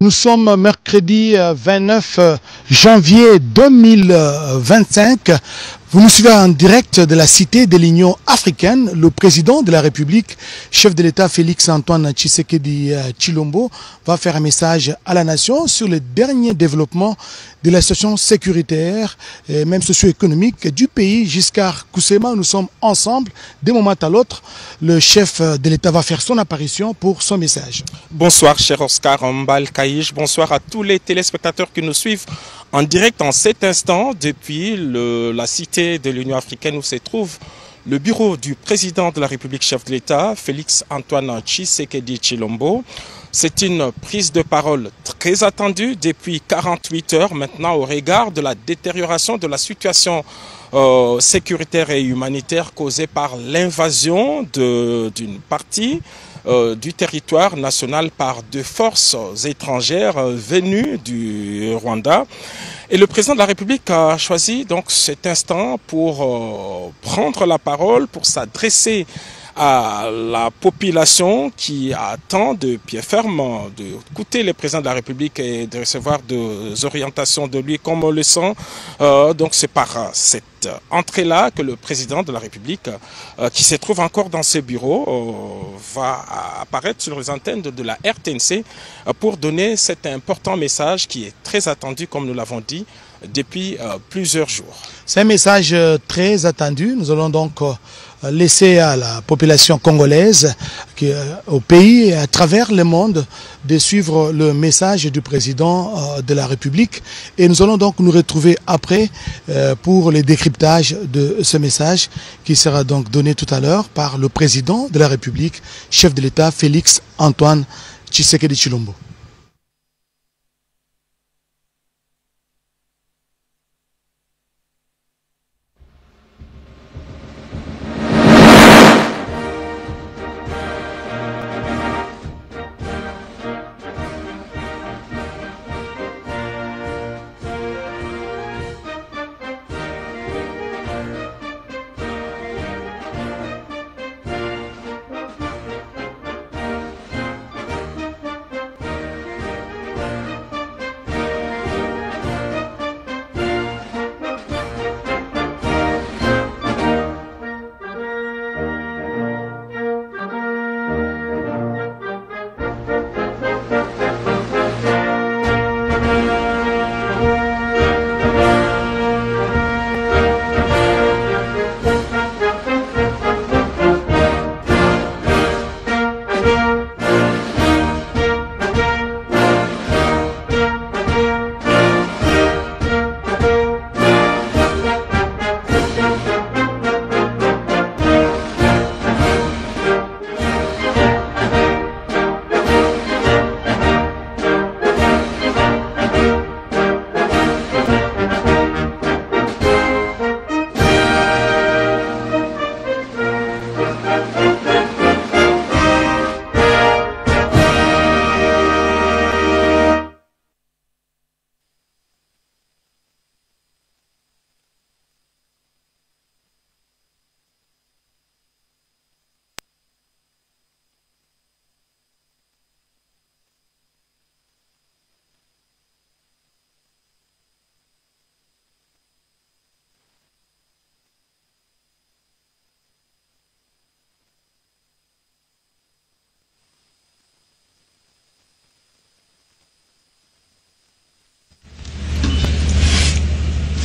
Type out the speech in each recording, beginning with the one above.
Nous sommes mercredi 29 janvier 2025. Vous nous suivez en direct de la cité de l'Union africaine. Le président de la République, chef de l'État Félix-Antoine Tshisekedi Tshilombo, va faire un message à la nation sur le dernier développement de la situation sécuritaire et même socio-économique du pays jusqu'à Kousséma. Nous sommes ensemble d'un moment à l'autre. Le chef de l'État va faire son apparition pour son message. Bonsoir cher Oscar Mbal Kaïch, bonsoir à tous les téléspectateurs qui nous suivent en direct en cet instant depuis la cité de l'Union africaine où se trouve le bureau du président de la République, chef de l'État, Félix-Antoine Tshisekedi Tshilombo. C'est une prise de parole très attendue depuis 48 heures maintenant au regard de la détérioration de la situation sécuritaire et humanitaire causée par l'invasion d'une partie du territoire national par deux forces étrangères venues du Rwanda. Et le président de la République a choisi donc cet instant pour prendre la parole, pour s'adresser à la population qui attend de pied ferme d'écouter le président de la République et de recevoir des orientations de lui comme on le sent. Donc c'est par cette entrée-là que le président de la République, qui se trouve encore dans ses bureaux, va apparaître sur les antennes de la RTNC pour donner cet important message qui est très attendu, comme nous l'avons dit, depuis plusieurs jours. C'est un message très attendu. Nous allons donc laisser à la population congolaise, au pays et à travers le monde, de suivre le message du président de la République. Et nous allons donc nous retrouver après pour le décryptage de ce message qui sera donc donné tout à l'heure par le président de la République, chef de l'État Félix-Antoine Tshisekedi Tshilombo.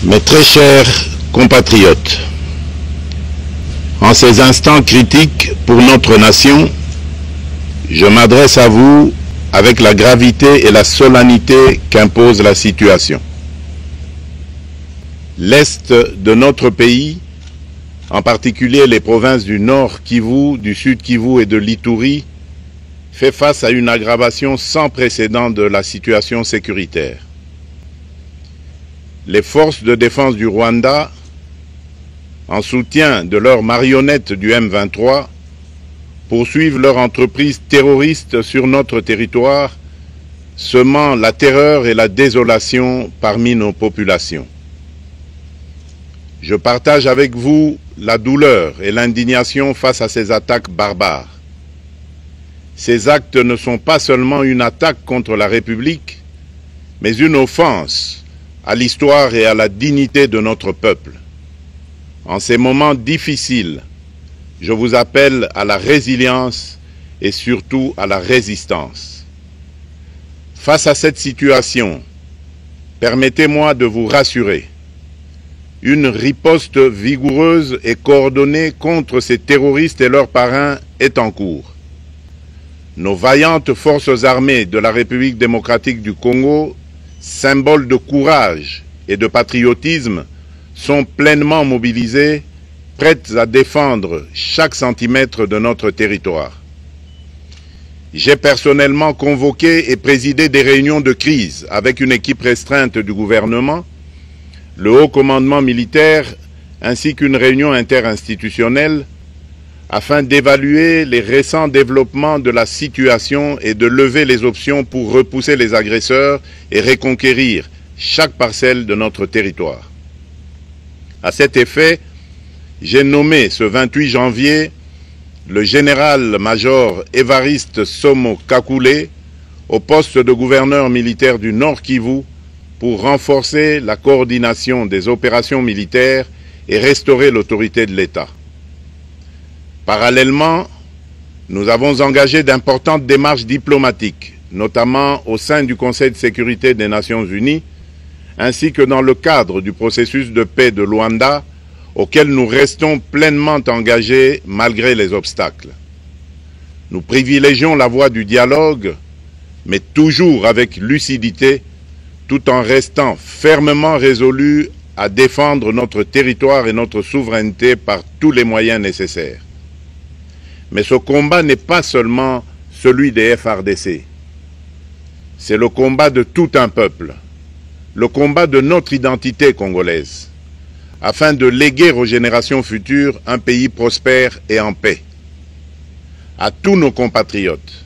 Mes très chers compatriotes, en ces instants critiques pour notre nation, je m'adresse à vous avec la gravité et la solennité qu'impose la situation. L'Est de notre pays, en particulier les provinces du Nord Kivu, du Sud Kivu et de l'Ituri, fait face à une aggravation sans précédent de la situation sécuritaire. Les forces de défense du Rwanda, en soutien de leurs marionnettes du M23, poursuivent leur entreprise terroriste sur notre territoire, semant la terreur et la désolation parmi nos populations. Je partage avec vous la douleur et l'indignation face à ces attaques barbares. Ces actes ne sont pas seulement une attaque contre la République, mais une offense à l'histoire et à la dignité de notre peuple. En ces moments difficiles, je vous appelle à la résilience et surtout à la résistance. Face à cette situation, permettez-moi de vous rassurer. Une riposte vigoureuse et coordonnée contre ces terroristes et leurs parrains est en cours. Nos vaillantes forces armées de la République démocratique du Congo, symboles de courage et de patriotisme, sont pleinement mobilisées, prêtes à défendre chaque centimètre de notre territoire. J'ai personnellement convoqué et présidé des réunions de crise avec une équipe restreinte du gouvernement, le haut commandement militaire ainsi qu'une réunion interinstitutionnelle afin d'évaluer les récents développements de la situation et de lever les options pour repousser les agresseurs et reconquérir chaque parcelle de notre territoire. À cet effet, j'ai nommé ce 28 janvier le général-major Évariste Somo Kakule au poste de gouverneur militaire du Nord Kivu pour renforcer la coordination des opérations militaires et restaurer l'autorité de l'État. Parallèlement, nous avons engagé d'importantes démarches diplomatiques, notamment au sein du Conseil de sécurité des Nations Unies, ainsi que dans le cadre du processus de paix de Luanda, auquel nous restons pleinement engagés malgré les obstacles. Nous privilégions la voie du dialogue, mais toujours avec lucidité, tout en restant fermement résolus à défendre notre territoire et notre souveraineté par tous les moyens nécessaires. Mais ce combat n'est pas seulement celui des FARDC. C'est le combat de tout un peuple, le combat de notre identité congolaise, afin de léguer aux générations futures un pays prospère et en paix. À tous nos compatriotes,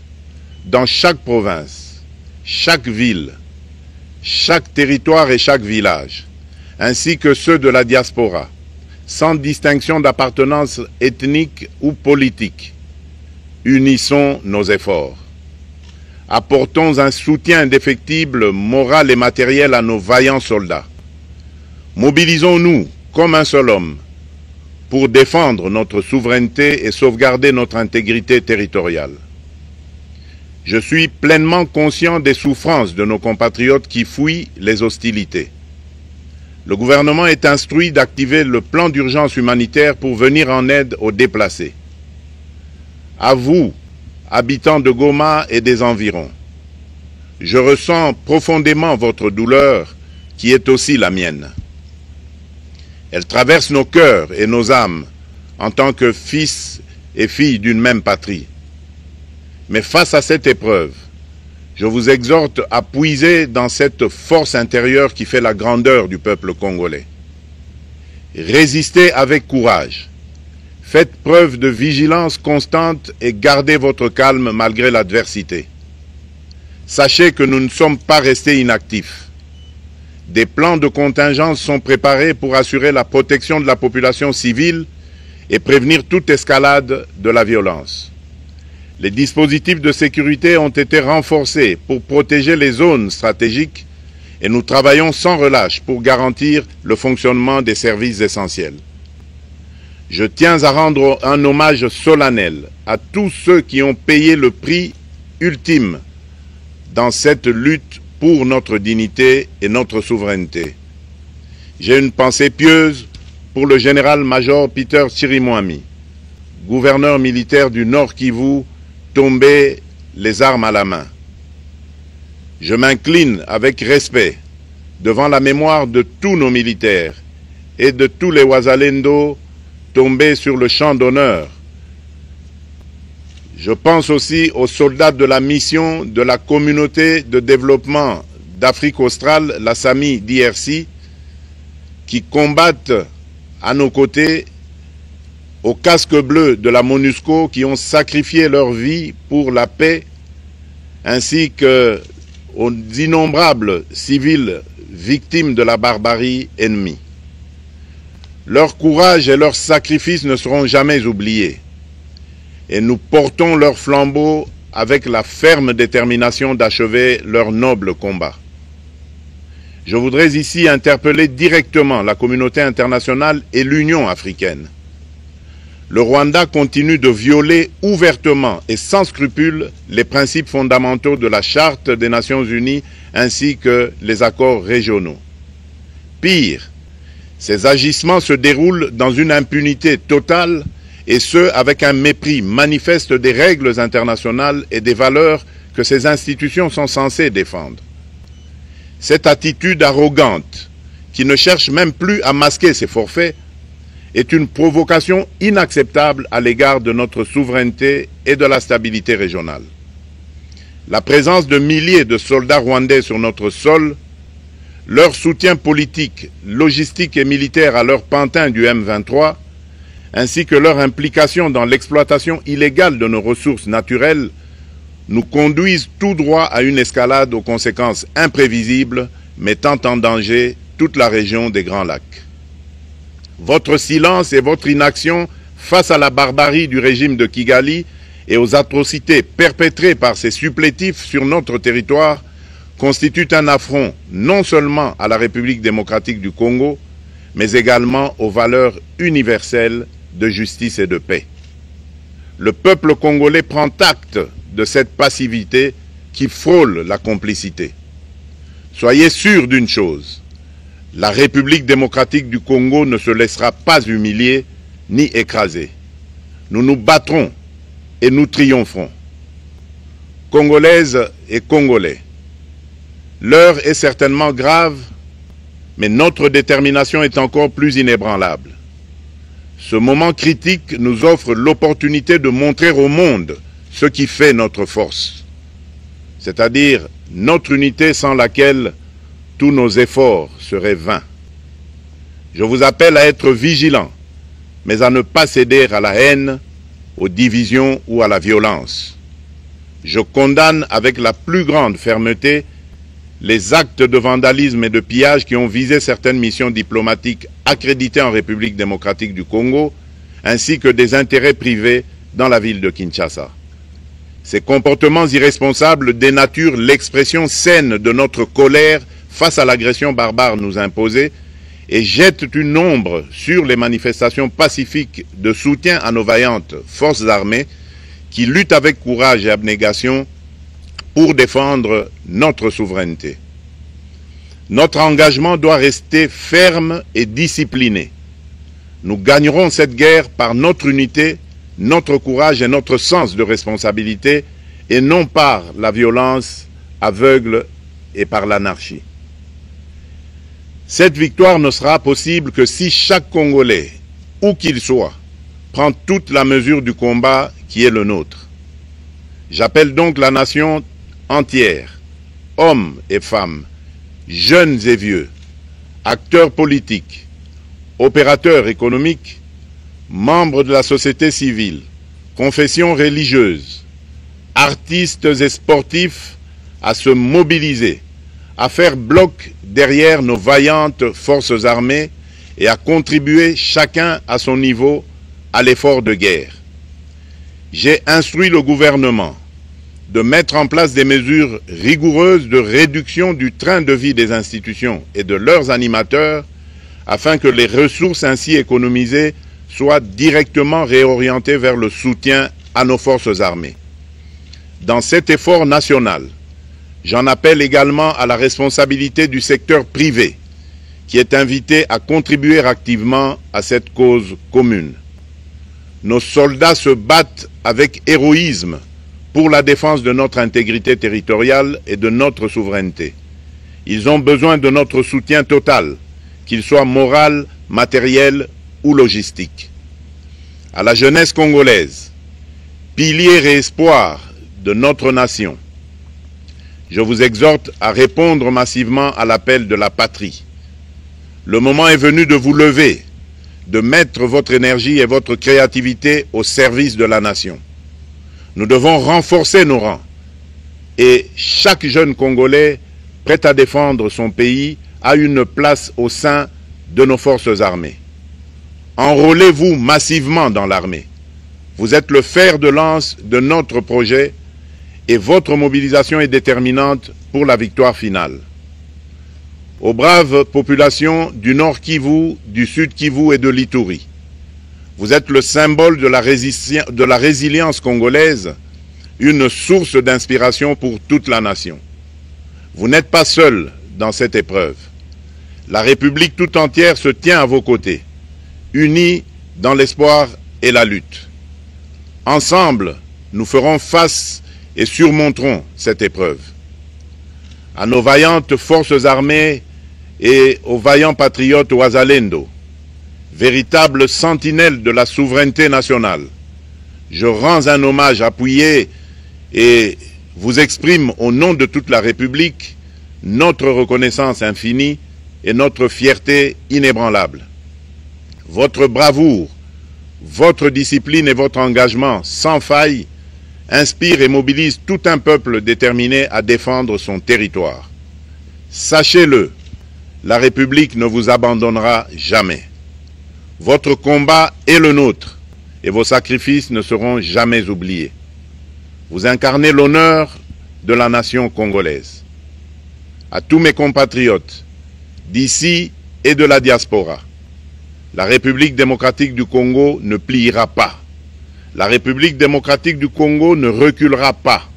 dans chaque province, chaque ville, chaque territoire et chaque village, ainsi que ceux de la diaspora, sans distinction d'appartenance ethnique ou politique, unissons nos efforts. Apportons un soutien indéfectible, moral et matériel à nos vaillants soldats. Mobilisons-nous comme un seul homme pour défendre notre souveraineté et sauvegarder notre intégrité territoriale. Je suis pleinement conscient des souffrances de nos compatriotes qui fuient les hostilités. Le gouvernement est instruit d'activer le plan d'urgence humanitaire pour venir en aide aux déplacés. À vous, habitants de Goma et des environs, je ressens profondément votre douleur qui est aussi la mienne. Elle traverse nos cœurs et nos âmes en tant que fils et filles d'une même patrie. Mais face à cette épreuve, je vous exhorte à puiser dans cette force intérieure qui fait la grandeur du peuple congolais. Résistez avec courage. Faites preuve de vigilance constante et gardez votre calme malgré l'adversité. Sachez que nous ne sommes pas restés inactifs. Des plans de contingence sont préparés pour assurer la protection de la population civile et prévenir toute escalade de la violence. Les dispositifs de sécurité ont été renforcés pour protéger les zones stratégiques et nous travaillons sans relâche pour garantir le fonctionnement des services essentiels. Je tiens à rendre un hommage solennel à tous ceux qui ont payé le prix ultime dans cette lutte pour notre dignité et notre souveraineté. J'ai une pensée pieuse pour le général-major Peter Chirimwami, gouverneur militaire du Nord Kivu, tombé les armes à la main. Je m'incline avec respect devant la mémoire de tous nos militaires et de tous les Wazalendo tombés sur le champ d'honneur. Je pense aussi aux soldats de la mission de la communauté de développement d'Afrique australe, la SAMI d'IRC, qui combattent à nos côtés, aux casques bleus de la MONUSCO qui ont sacrifié leur vie pour la paix, ainsi qu'aux innombrables civils victimes de la barbarie ennemie. Leur courage et leur sacrifice ne seront jamais oubliés. Et nous portons leur flambeau avec la ferme détermination d'achever leur noble combat. Je voudrais ici interpeller directement la communauté internationale et l'Union africaine. Le Rwanda continue de violer ouvertement et sans scrupule les principes fondamentaux de la Charte des Nations Unies ainsi que les accords régionaux. Pire, ces agissements se déroulent dans une impunité totale et ce, avec un mépris manifeste des règles internationales et des valeurs que ces institutions sont censées défendre. Cette attitude arrogante, qui ne cherche même plus à masquer ses forfaits, est une provocation inacceptable à l'égard de notre souveraineté et de la stabilité régionale. La présence de milliers de soldats rwandais sur notre sol, leur soutien politique, logistique et militaire à leur pantin du M23, ainsi que leur implication dans l'exploitation illégale de nos ressources naturelles, nous conduisent tout droit à une escalade aux conséquences imprévisibles, mettant en danger toute la région des Grands Lacs. Votre silence et votre inaction face à la barbarie du régime de Kigali et aux atrocités perpétrées par ses supplétifs sur notre territoire constituent un affront non seulement à la République démocratique du Congo, mais également aux valeurs universelles de justice et de paix. Le peuple congolais prend acte de cette passivité qui frôle la complicité. Soyez sûrs d'une chose, la République démocratique du Congo ne se laissera pas humilier ni écraser. Nous nous battrons et nous triompherons. Congolaises et Congolais, l'heure est certainement grave, mais notre détermination est encore plus inébranlable. Ce moment critique nous offre l'opportunité de montrer au monde ce qui fait notre force, c'est-à-dire notre unité sans laquelle tous nos efforts seraient vains. Je vous appelle à être vigilants, mais à ne pas céder à la haine, aux divisions ou à la violence. Je condamne avec la plus grande fermeté les actes de vandalisme et de pillage qui ont visé certaines missions diplomatiques accréditées en République démocratique du Congo, ainsi que des intérêts privés dans la ville de Kinshasa. Ces comportements irresponsables dénaturent l'expression saine de notre colère face à l'agression barbare nous imposée et jettent une ombre sur les manifestations pacifiques de soutien à nos vaillantes forces armées qui luttent avec courage et abnégation pour défendre notre souveraineté. Notre engagement doit rester ferme et discipliné. Nous gagnerons cette guerre par notre unité, notre courage et notre sens de responsabilité, et non par la violence aveugle et par l'anarchie. Cette victoire ne sera possible que si chaque Congolais, où qu'il soit, prend toute la mesure du combat qui est le nôtre. J'appelle donc la nation entière, hommes et femmes, jeunes et vieux, acteurs politiques, opérateurs économiques, membres de la société civile, confessions religieuses, artistes et sportifs à se mobiliser, à faire bloc derrière nos vaillantes forces armées et à contribuer chacun à son niveau à l'effort de guerre. J'ai instruit le gouvernement de mettre en place des mesures rigoureuses de réduction du train de vie des institutions et de leurs animateurs afin que les ressources ainsi économisées soient directement réorientées vers le soutien à nos forces armées. Dans cet effort national, j'en appelle également à la responsabilité du secteur privé qui est invité à contribuer activement à cette cause commune. Nos soldats se battent avec héroïsme pour la défense de notre intégrité territoriale et de notre souveraineté. Ils ont besoin de notre soutien total, qu'il soit moral, matériel ou logistique. À la jeunesse congolaise, pilier et espoir de notre nation, je vous exhorte à répondre massivement à l'appel de la patrie. Le moment est venu de vous lever, de mettre votre énergie et votre créativité au service de la nation. Nous devons renforcer nos rangs et chaque jeune Congolais prêt à défendre son pays a une place au sein de nos forces armées. Enrôlez-vous massivement dans l'armée. Vous êtes le fer de lance de notre projet et votre mobilisation est déterminante pour la victoire finale. Aux braves populations du Nord Kivu, du Sud Kivu et de l'Ituri, vous êtes le symbole de la résilience congolaise, une source d'inspiration pour toute la nation. Vous n'êtes pas seul dans cette épreuve. La République tout entière se tient à vos côtés, unie dans l'espoir et la lutte. Ensemble, nous ferons face et surmonterons cette épreuve. À nos vaillantes forces armées et aux vaillants patriotes Wazalendo, véritables sentinelles de la souveraineté nationale, je rends un hommage appuyé et vous exprime au nom de toute la République notre reconnaissance infinie et notre fierté inébranlable. Votre bravoure, votre discipline et votre engagement sans faille inspirent et mobilisent tout un peuple déterminé à défendre son territoire. Sachez-le, la République ne vous abandonnera jamais. Votre combat est le nôtre et vos sacrifices ne seront jamais oubliés. Vous incarnez l'honneur de la nation congolaise. À tous mes compatriotes, d'ici et de la diaspora, la République démocratique du Congo ne pliera pas. La République démocratique du Congo ne reculera pas.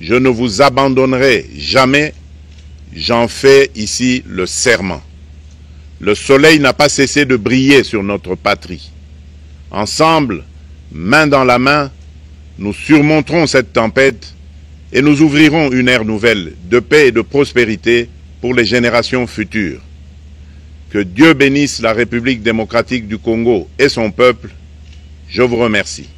Je ne vous abandonnerai jamais. J'en fais ici le serment. Le soleil n'a pas cessé de briller sur notre patrie. Ensemble, main dans la main, nous surmonterons cette tempête et nous ouvrirons une ère nouvelle de paix et de prospérité pour les générations futures. Que Dieu bénisse la République démocratique du Congo et son peuple. Je vous remercie.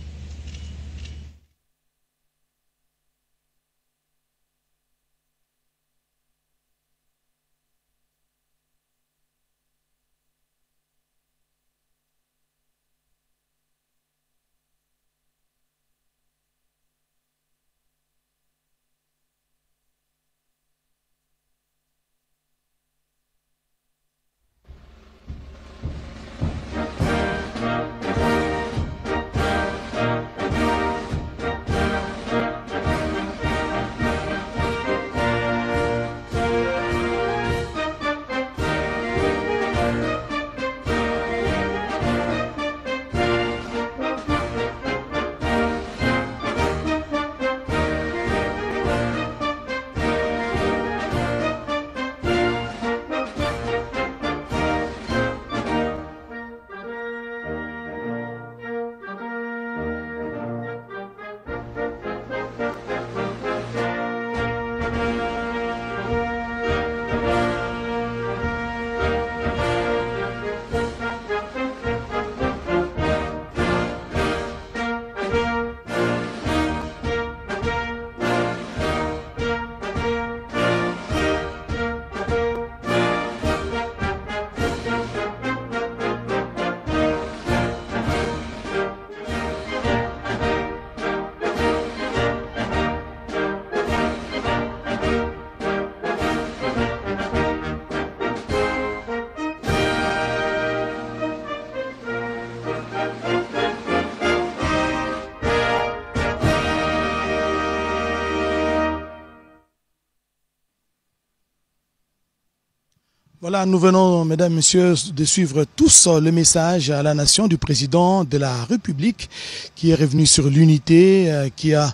Voilà, nous venons, mesdames, messieurs, de suivre tous le message à la nation du président de la République qui est revenu sur l'unité, qui a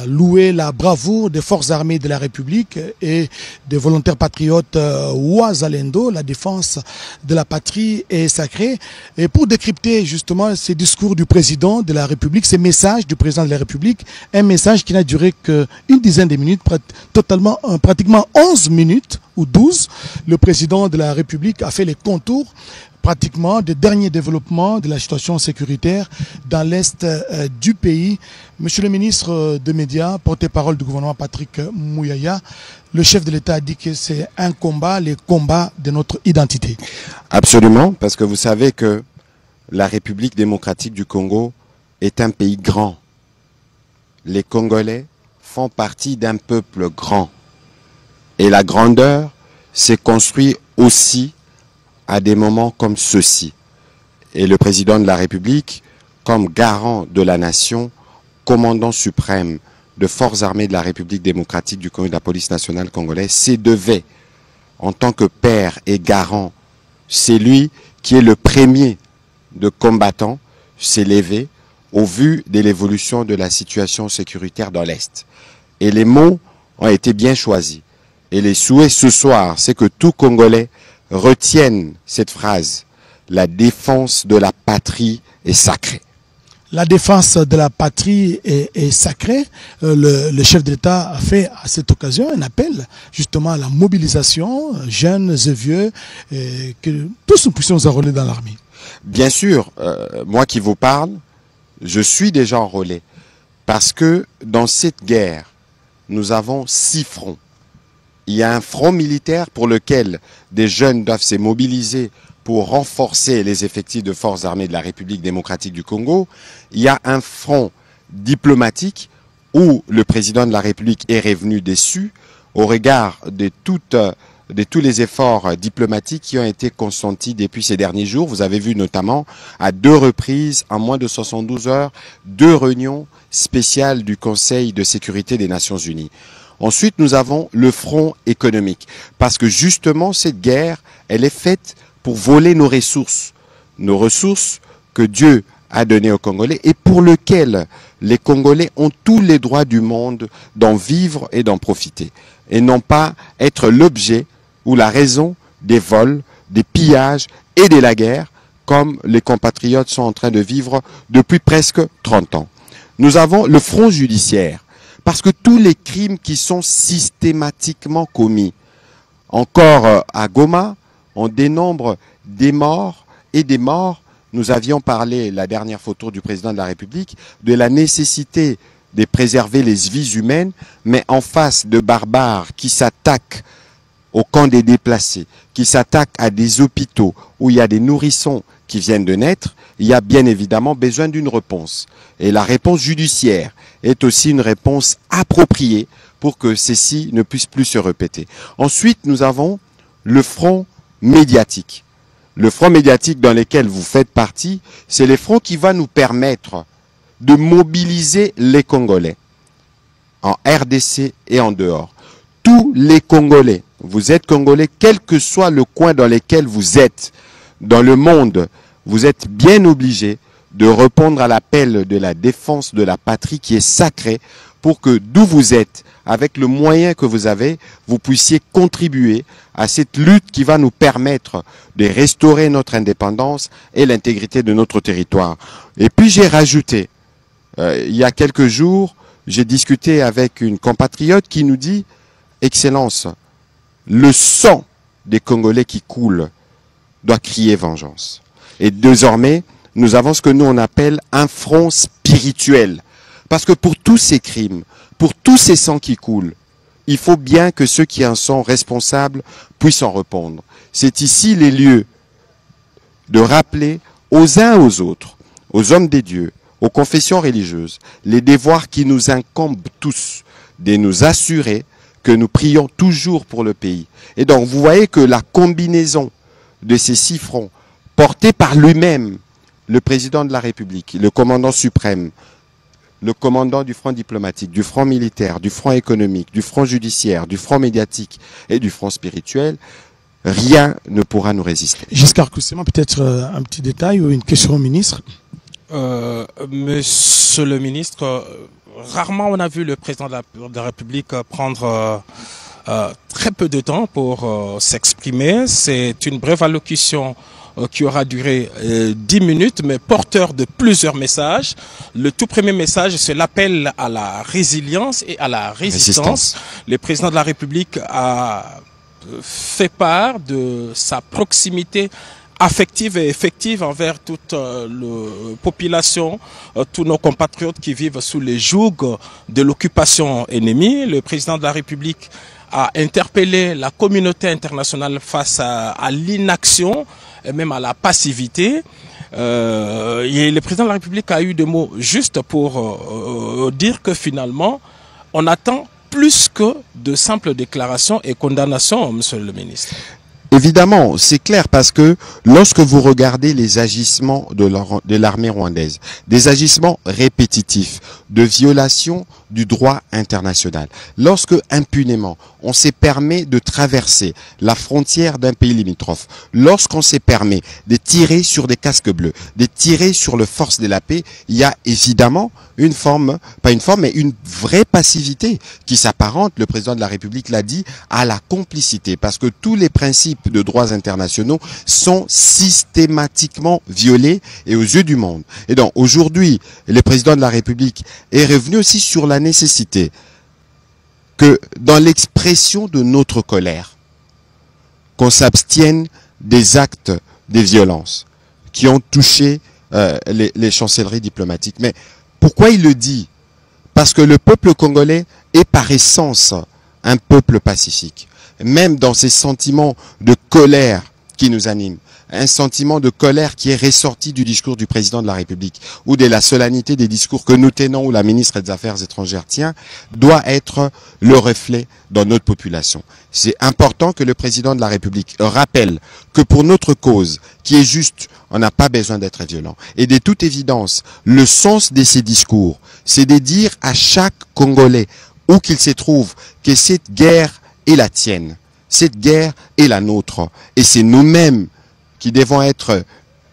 loué la bravoure des forces armées de la République et des volontaires patriotes Wazalendo. La défense de la patrie est sacrée. Et pour décrypter justement ces discours du président de la République, ces messages du président de la République, un message qui n'a duré qu'une dizaine de minutes, pratiquement 11 minutes ou 12, le président de la République a fait les contours pratiquement des derniers développements de la situation sécuritaire dans l'est du pays. Monsieur le ministre des Médias, porte-parole du gouvernement Patrick Muyaya, le chef de l'État a dit que c'est un combat, les combats de notre identité. Absolument, parce que vous savez que la République démocratique du Congo est un pays grand. Les Congolais font partie d'un peuple grand. Et la grandeur s'est construite aussi à des moments comme ceux-ci. Et le président de la République, comme garant de la nation, commandant suprême de forces armées de la République démocratique du Congo et de la police nationale congolaise, se devait, en tant que père et garant, c'est lui qui est le premier de combattants, s'élever au vu de l'évolution de la situation sécuritaire dans l'Est. Et les mots ont été bien choisis. Et les souhaits ce soir, c'est que tout Congolais retienne cette phrase. La défense de la patrie est sacrée. La défense de la patrie est sacrée. Le chef de l'État a fait à cette occasion un appel justement à la mobilisation, jeunes et vieux, et que tous nous puissions enrôler dans l'armée. Bien sûr, moi qui vous parle, je suis déjà enrôlé. Parce que dans cette guerre, nous avons 6 fronts. Il y a un front militaire pour lequel des jeunes doivent se mobiliser pour renforcer les effectifs de forces armées de la République démocratique du Congo. Il y a un front diplomatique où le président de la République est revenu déçu au regard de tous les efforts diplomatiques qui ont été consentis depuis ces derniers jours. Vous avez vu notamment à 2 reprises, en moins de 72 heures, 2 réunions spéciales du Conseil de sécurité des Nations Unies. Ensuite, nous avons le front économique, parce que justement, cette guerre, elle est faite pour voler nos ressources que Dieu a données aux Congolais et pour lesquelles les Congolais ont tous les droits du monde d'en vivre et d'en profiter, et non pas être l'objet ou la raison des vols, des pillages et de la guerre, comme les compatriotes sont en train de vivre depuis presque 30 ans. Nous avons le front judiciaire, parce que tous les crimes qui sont systématiquement commis, encore à Goma, on dénombre des morts et des morts. Nous avions parlé, la dernière fois autour du président de la République, de la nécessité de préserver les vies humaines, mais en face de barbares qui s'attaquent au camp des déplacés, qui s'attaquent à des hôpitaux où il y a des nourrissons qui viennent de naître, il y a bien évidemment besoin d'une réponse. Et la réponse judiciaire est aussi une réponse appropriée pour que ceci ne puisse plus se répéter. Ensuite, nous avons le front médiatique. Le front médiatique dans lequel vous faites partie, c'est le front qui va nous permettre de mobiliser les Congolais en RDC et en dehors. Tous les Congolais, vous êtes Congolais, quel que soit le coin dans lequel vous êtes dans le monde, vous êtes bien obligés de répondre à l'appel de la défense de la patrie qui est sacrée pour que d'où vous êtes, avec le moyen que vous avez, vous puissiez contribuer à cette lutte qui va nous permettre de restaurer notre indépendance et l'intégrité de notre territoire. Et puis j'ai rajouté, il y a quelques jours, j'ai discuté avec une compatriote qui nous dit « Excellence, le sang des Congolais qui coule doit crier vengeance. » Et désormais, nous avons ce que nous on appelle un front spirituel. Parce que pour tous ces crimes, pour tous ces sangs qui coulent, il faut bien que ceux qui en sont responsables puissent en répondre. C'est ici les lieux de rappeler aux uns aux autres, aux hommes des dieux, aux confessions religieuses, les devoirs qui nous incombent tous, de nous assurer que nous prions toujours pour le pays. Et donc vous voyez que la combinaison de ces 6 fronts, portés par lui-même, le président de la République, le commandant suprême, le commandant du front diplomatique, du front militaire, du front économique, du front judiciaire, du front médiatique et du front spirituel, rien ne pourra nous résister. Giscard Coussement, peut-être un petit détail ou une question au ministre. Monsieur le ministre, rarement on a vu le président de la République prendre très peu de temps pour s'exprimer. C'est une brève allocution qui aura duré 10 minutes, mais porteur de plusieurs messages. Le tout premier message, c'est l'appel à la résilience et à la résistance. Le président de la République a fait part de sa proximité affective et effective envers toute la population, tous nos compatriotes qui vivent sous les jougs de l'occupation ennemie. Le président de la République a interpellé la communauté internationale face à l'inaction et même à la passivité. Et le président de la République a eu des mots justes pour dire que finalement, on attend plus que de simples déclarations et condamnations, monsieur le ministre. Évidemment, c'est clair parce que lorsque vous regardez les agissements de l'armée rwandaise, des agissements répétitifs de violation du droit international, lorsque impunément on s'est permis de traverser la frontière d'un pays limitrophe, lorsqu'on s'est permis de tirer sur des casques bleus, de tirer sur les forces de la paix, il y a évidemment une forme, pas une forme, mais une vraie passivité qui s'apparente, le président de la République l'a dit, à la complicité, parce que tous les principes de droits internationaux sont systématiquement violés et aux yeux du monde. Et donc aujourd'hui, le président de la République est revenu aussi sur la nécessité que dans l'expression de notre colère, qu'on s'abstienne des actes de violence qui ont touché les chancelleries diplomatiques. Mais pourquoi il le dit? Parce que le peuple congolais est par essence un peuple pacifique. Même dans ces sentiments de colère qui nous animent, un sentiment de colère qui est ressorti du discours du président de la République ou de la solennité des discours que nous tenons ou la ministre des Affaires étrangères tient, doit être le reflet dans notre population. C'est important que le président de la République rappelle que pour notre cause, qui est juste, on n'a pas besoin d'être violent. Et de toute évidence, le sens de ces discours, c'est de dire à chaque Congolais, où qu'il se trouve, que cette guerre est la tienne. Cette guerre est la nôtre. Et c'est nous-mêmes qui devons être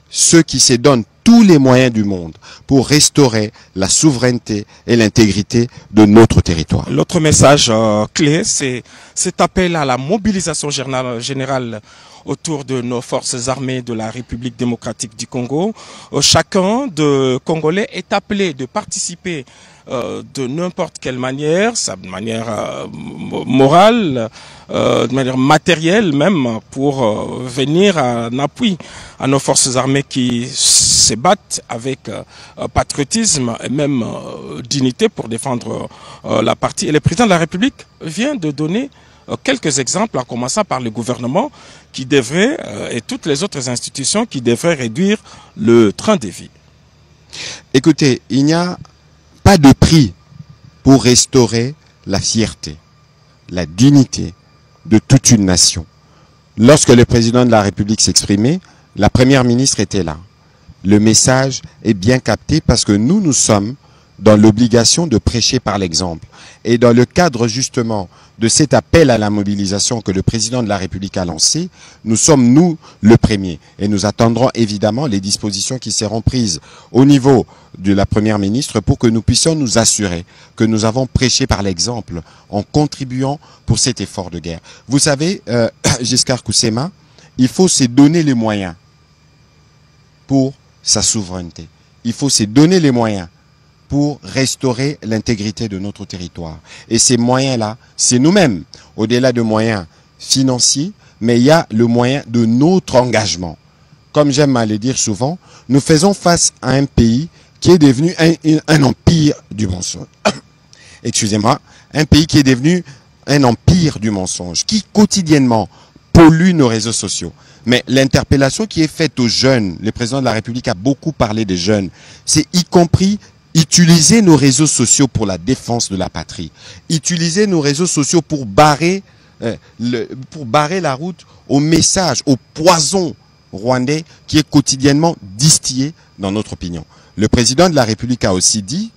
ceux qui se donnent tous les moyens du monde pour restaurer la souveraineté et l'intégrité de notre territoire. L'autre message clé, c'est cet appel à la mobilisation générale autour de nos forces armées de la République démocratique du Congo. Chacun de Congolais est appelé de participer de n'importe quelle manière, de manière morale, de manière matérielle même, pour venir en appui à nos forces armées qui se battent avec patriotisme et même dignité pour défendre la patrie. Et le président de la République vient de donner quelques exemples, en commençant par le gouvernement qui devrait, et toutes les autres institutions qui devraient réduire le train de vie. Écoutez, il n'y a pas de prix pour restaurer la fierté, la dignité de toute une nation. Lorsque le président de la République s'exprimait, la première ministre était là. Le message est bien capté parce que nous sommes dans l'obligation de prêcher par l'exemple. Et dans le cadre justement de cet appel à la mobilisation que le président de la République a lancé, nous sommes, nous, le premier. Et nous attendrons évidemment les dispositions qui seront prises au niveau de la première ministre pour que nous puissions nous assurer que nous avons prêché par l'exemple en contribuant pour cet effort de guerre. Vous savez, Giscard Koussema, il faut se donner les moyens pour sa souveraineté. Il faut se donner les moyens pour restaurer l'intégrité de notre territoire. Et ces moyens-là, c'est nous-mêmes, au-delà de moyens financiers, mais il y a le moyen de notre engagement. Comme j'aime à le dire souvent, nous faisons face à un pays qui est devenu un empire du mensonge. Excusez-moi, un pays qui est devenu un empire du mensonge, qui quotidiennement pollue nos réseaux sociaux. Mais l'interpellation qui est faite aux jeunes, le président de la République a beaucoup parlé des jeunes, c'est y compris utiliser nos réseaux sociaux pour la défense de la patrie. Utiliser nos réseaux sociaux pour barrer la route au message, au poison rwandais qui est quotidiennement distillé dans notre opinion. Le président de la République a aussi dit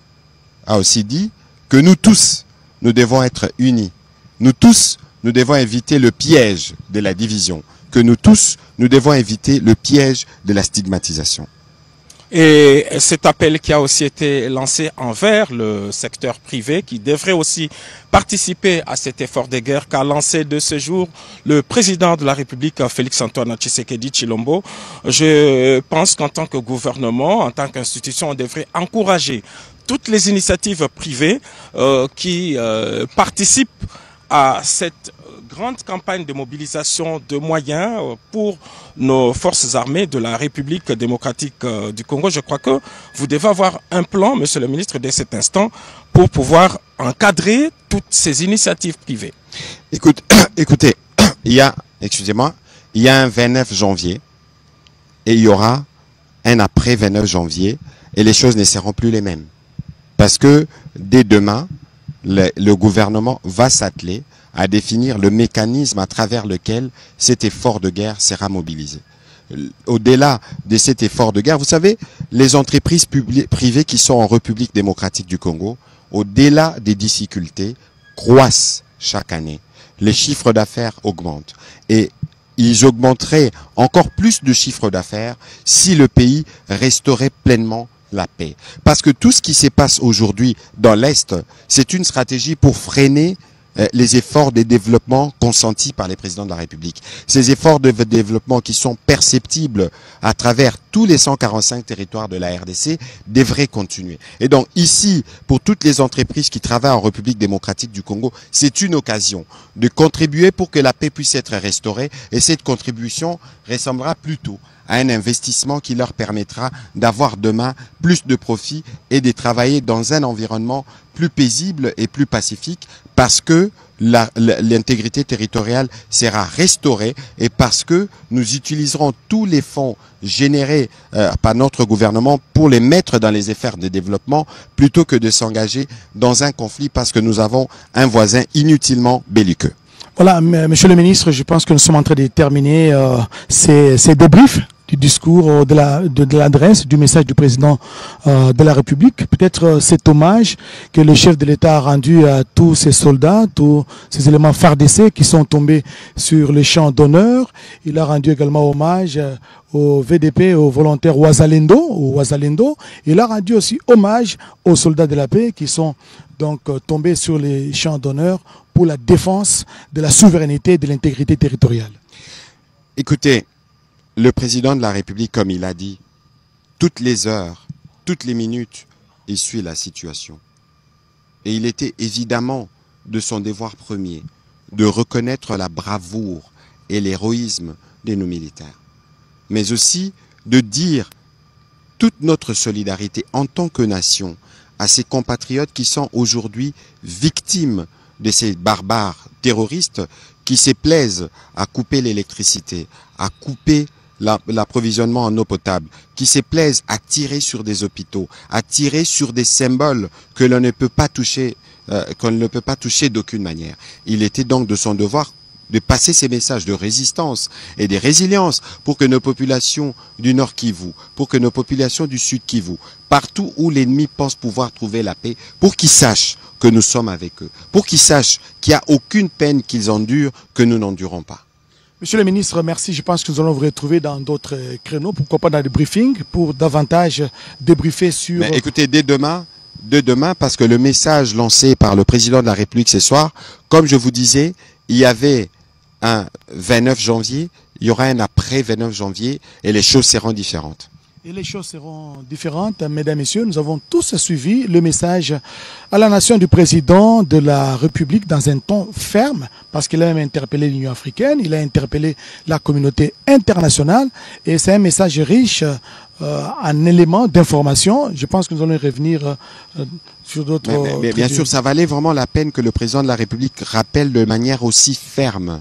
que nous tous, nous devons être unis. Nous tous, nous devons éviter le piège de la division. Que nous tous, nous devons éviter le piège de la stigmatisation. Et cet appel qui a aussi été lancé envers le secteur privé qui devrait aussi participer à cet effort de guerre qu'a lancé de ce jour le président de la République, Félix-Antoine Tshisekedi Tshilombo. Je pense qu'en tant que gouvernement, en tant qu'institution, on devrait encourager toutes les initiatives privées qui participent à cette grande campagne de mobilisation de moyens pour nos forces armées de la République démocratique du Congo. Je crois que vous devez avoir un plan, monsieur le ministre, dès cet instant, pour pouvoir encadrer toutes ces initiatives privées. Écoutez, il y a un 29 janvier et il y aura un après 29 janvier et les choses ne seront plus les mêmes. Parce que dès demain, le gouvernement va s'atteler à définir le mécanisme à travers lequel cet effort de guerre sera mobilisé. Au-delà de cet effort de guerre, vous savez, les entreprises privées qui sont en République démocratique du Congo, au-delà des difficultés, croissent chaque année. Les chiffres d'affaires augmentent. Et ils augmenteraient encore plus de chiffres d'affaires si le pays restaurait pleinement la paix. Parce que tout ce qui se passe aujourd'hui dans l'Est, c'est une stratégie pour freiner les efforts de développement consentis par les présidents de la République. Ces efforts de développement qui sont perceptibles à travers tous les 145 territoires de la RDC devraient continuer. Et donc ici, pour toutes les entreprises qui travaillent en République démocratique du Congo, c'est une occasion de contribuer pour que la paix puisse être restaurée. Et cette contribution ressemblera plutôt à un investissement qui leur permettra d'avoir demain plus de profits et de travailler dans un environnement plus paisible et plus pacifique parce que l'intégrité territoriale sera restaurée et parce que nous utiliserons tous les fonds générés par notre gouvernement pour les mettre dans les efforts de développement plutôt que de s'engager dans un conflit parce que nous avons un voisin inutilement belliqueux. Voilà, monsieur le ministre, je pense que nous sommes en train de terminer ces débriefs du discours, de l'adresse, du message du président de la République. Peut-être cet hommage que le chef de l'État a rendu à tous ces soldats, tous ces éléments FARDC qui sont tombés sur le champ d'honneur. Il a rendu également hommage au VDP, aux volontaires Ouazalendo. Il a rendu aussi hommage aux soldats de la paix qui sont donc tombés sur les champs d'honneur pour la défense de la souveraineté et de l'intégrité territoriale. Écoutez, le président de la République, comme il a dit, toutes les heures, toutes les minutes, il suit la situation. Et il était évidemment de son devoir premier de reconnaître la bravoure et l'héroïsme de nos militaires. Mais aussi de dire toute notre solidarité en tant que nation à ces compatriotes qui sont aujourd'hui victimes de ces barbares terroristes qui se plaisent à couper l'électricité, à couper l'approvisionnement en eau potable, qui se plaisent à tirer sur des hôpitaux, à tirer sur des symboles que l'on ne peut pas toucher, d'aucune manière. Il était donc de son devoir de passer ces messages de résistance et de résilience pour que nos populations du Nord Kivu, pour que nos populations du Sud Kivu, partout où l'ennemi pense pouvoir trouver la paix, pour qu'ils sachent que nous sommes avec eux, pour qu'ils sachent qu'il n'y a aucune peine qu'ils endurent que nous n'endurons pas. Monsieur le ministre, merci. Je pense que nous allons vous retrouver dans d'autres créneaux, pourquoi pas dans des briefings, pour davantage débriefer sur... Mais écoutez, dès demain, parce que le message lancé par le président de la République ce soir, comme je vous disais, il y avait un 29 janvier, il y aura un après 29 janvier, et les choses seront différentes. Et les choses seront différentes, mesdames, messieurs. Nous avons tous suivi le message à la nation du président de la République dans un ton ferme, parce qu'il a même interpellé l'Union africaine, il a interpellé la communauté internationale, et c'est un message riche en éléments d'information. Je pense que nous allons revenir sur d'autres... Mais bien sûr, ça valait vraiment la peine que le président de la République rappelle de manière aussi ferme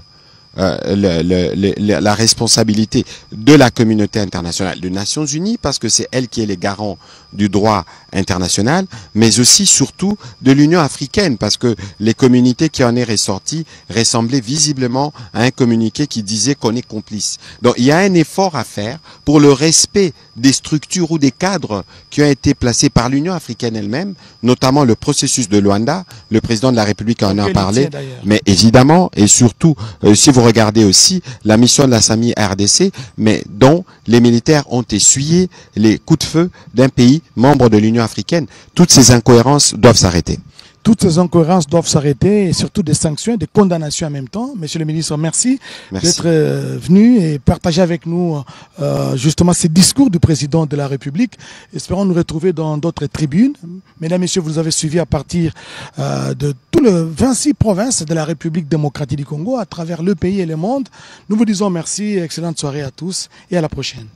la responsabilité de la communauté internationale, des Nations Unies, parce que c'est elle qui est les garants du droit international, mais aussi surtout de l'Union africaine, parce que les communiqués qui en est ressortis ressemblaient visiblement à un communiqué qui disait qu'on est complice. Donc il y a un effort à faire pour le respect des structures ou des cadres qui ont été placés par l'Union africaine elle-même, notamment le processus de Luanda. Le président de la République en a parlé, mais évidemment, et surtout, si vous regardez aussi la mission de la SAMI RDC, mais dont les militaires ont essuyé les coups de feu d'un pays membre de l'Union africaine. Toutes ces incohérences doivent s'arrêter. Toutes ces incohérences doivent s'arrêter et surtout des sanctions, des condamnations en même temps. Monsieur le ministre, merci d'être venu et partager avec nous justement ces discours du président de la République. Espérons nous retrouver dans d'autres tribunes. Mesdames, Messieurs, vous avez suivi à partir de tout le 26 provinces de la République démocratique du Congo à travers le pays et le monde. Nous vous disons merci, excellente soirée à tous et à la prochaine.